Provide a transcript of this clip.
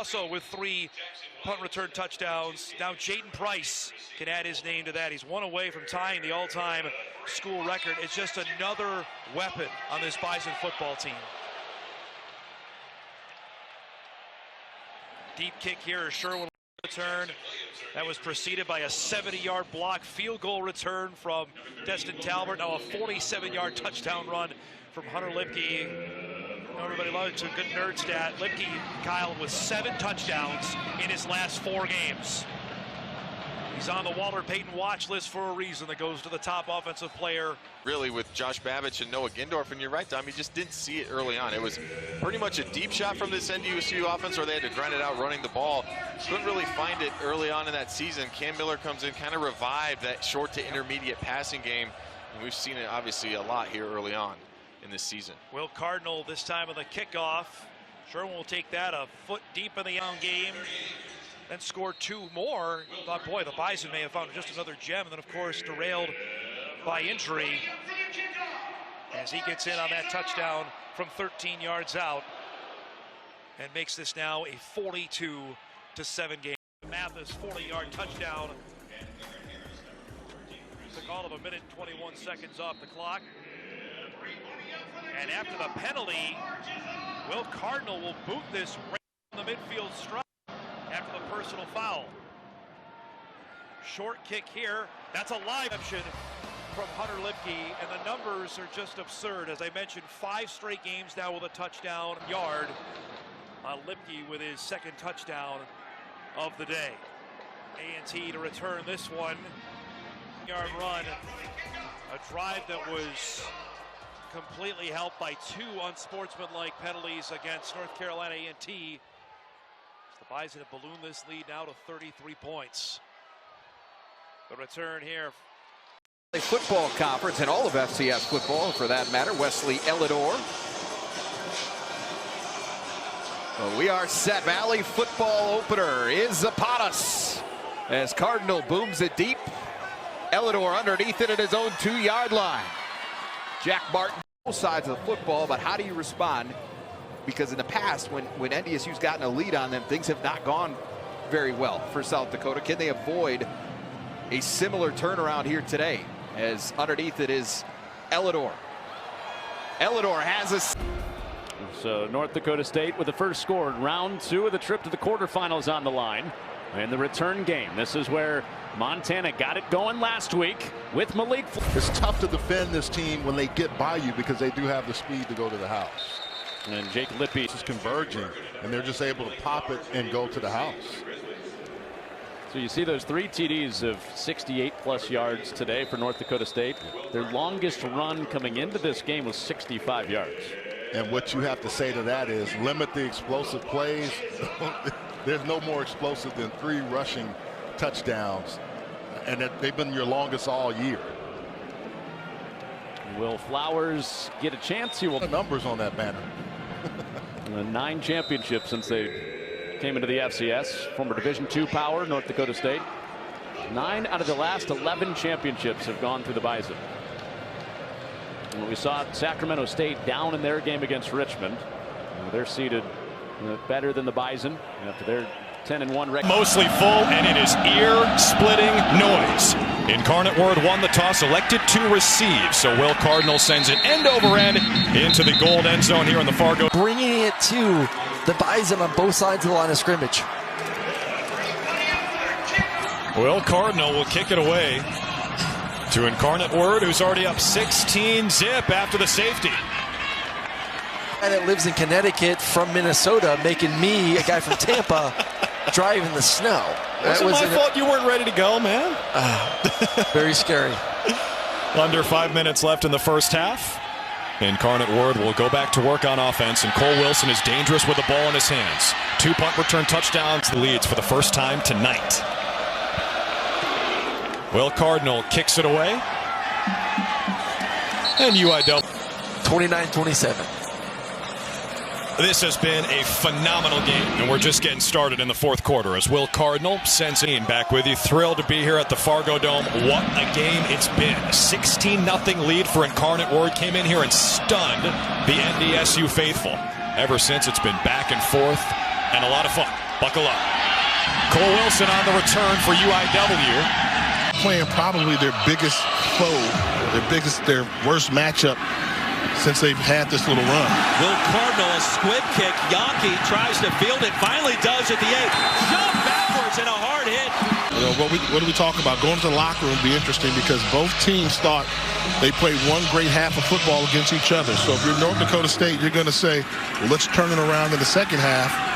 also with 3 punt return touchdowns. Now Jaden Price can add his name to that. He's 1 away from tying the all-time school record. It's just another weapon on this Bison football team. Deep kick here, Sherwin return. That was preceded by a 70-yard block field goal return from Destin Talbert. Now a 47-yard touchdown run from Hunter Lipke. Everybody loves a good nerd stat. Lipke, Kyle, with 7 touchdowns in his last 4 games. He's on the Walter Payton watch list for a reason. That goes to the top offensive player. Really, with Josh Babich and Noah Gindorf, and you're right, Tom, you just didn't see it early on. It was pretty much a deep shot from this NDSU offense, or they had to grind it out running the ball. Couldn't really find it early on in that season. Cam Miller comes in, kind of revived that short to intermediate passing game, and we've seen it obviously a lot here early on in this season. Will Cardinal this time of the kickoff. Sherwin will take that a foot deep in the game. Then scored 2 more. Thought, boy, the Bison may have found just another gem. And then, of course, derailed by injury as he gets in on that touchdown from 13 yards out and makes this now a 42-7 game. Mathis 40-yard touchdown. Took all of a minute and 21 seconds off the clock. And after the penalty, Will Cardinal will boot this right on the midfield stripe after the personal foul. Short kick here. That's a live option from Hunter Lipke, and the numbers are just absurd. As I mentioned, 5 straight games now with a touchdown yard. Lipke with his 2nd touchdown of the day. A&T to return this one. Yard run. A drive that was completely helped by 2 unsportsmanlike penalties against North Carolina A&T. The Bison have ballooned this lead now to 33 points. The return here. Football conference and all of FCS football for that matter. Wesley Elidor. Well, we are set. Valley football opener is upon us as Cardinal booms it deep. Elidor underneath it at his own 2-yard line. Jack Martin, both sides of the football, but how do you respond? Because in the past, when NDSU's gotten a lead on them, things have not gone very well for South Dakota. Can they avoid a similar turnaround here today? As underneath it is Elidor. Elidor has a... So North Dakota State with the first score in round 2 of the trip to the quarterfinals on the line. And the return game. This is where Montana got it going last week with Malik. It's tough to defend this team when they get by you because they do have the speed to go to the house. And Jake Lipke is converging, and they're just able to pop it and go to the house. So you see those 3 TDs of 68+ yards today for North Dakota State. Their longest run coming into this game was 65 yards. And what you have to say to that is limit the explosive plays. There's no more explosive than 3 rushing touchdowns, and they've been your longest all year. Will Flowers get a chance? He will. The numbers on that banner. 9 championships since they came into the FCS. Former Division II power, North Dakota State. 9 out of the last 11 championships have gone through the Bison. And we saw Sacramento State down in their game against Richmond. They're seeded better than the Bison after their 10-1 record. Mostly full, and it is ear-splitting noise. Incarnate Word won the toss, elected to receive. So Will Cardinal sends it end over end into the gold end zone here in the Fargo. Bringing it to the Bison on both sides of the line of scrimmage. Will Cardinal will kick it away to Incarnate Word, who's already up 16-zip after the safety. Guy that lives in Connecticut from Minnesota, making me, a guy from Tampa, drive in the snow. Wasn't my fault you weren't ready to go, man. Very scary. Under 5 minutes left in the first half. Incarnate Word will go back to work on offense, and Cole Wilson is dangerous with the ball in his hands. 2 punt return touchdowns, the leads for the first time tonight. Will Cardinal kicks it away. And UIW. 29-27. This has been a phenomenal game, and we're just getting started in the 4th quarter as Will Cardinal sends it back with you. Thrilled to be here at the Fargo Dome. What a game it's been. 16-0 lead for Incarnate Word. Came in here and stunned the NDSU faithful. Ever since, it's been back and forth and a lot of fun. Buckle up. Cole Wilson on the return for UIW. Playing probably their biggest foe, their worst matchup since they've had this little run. Will Cardinal, a squib kick. Yonke tries to field it, finally does at the 8. Jump backwards and a hard hit. You know, what do we talk about? Going to the locker room will be interesting because both teams thought they played one great half of football against each other. So if you're North Dakota State, you're going to say, well, let's turn it around in the second half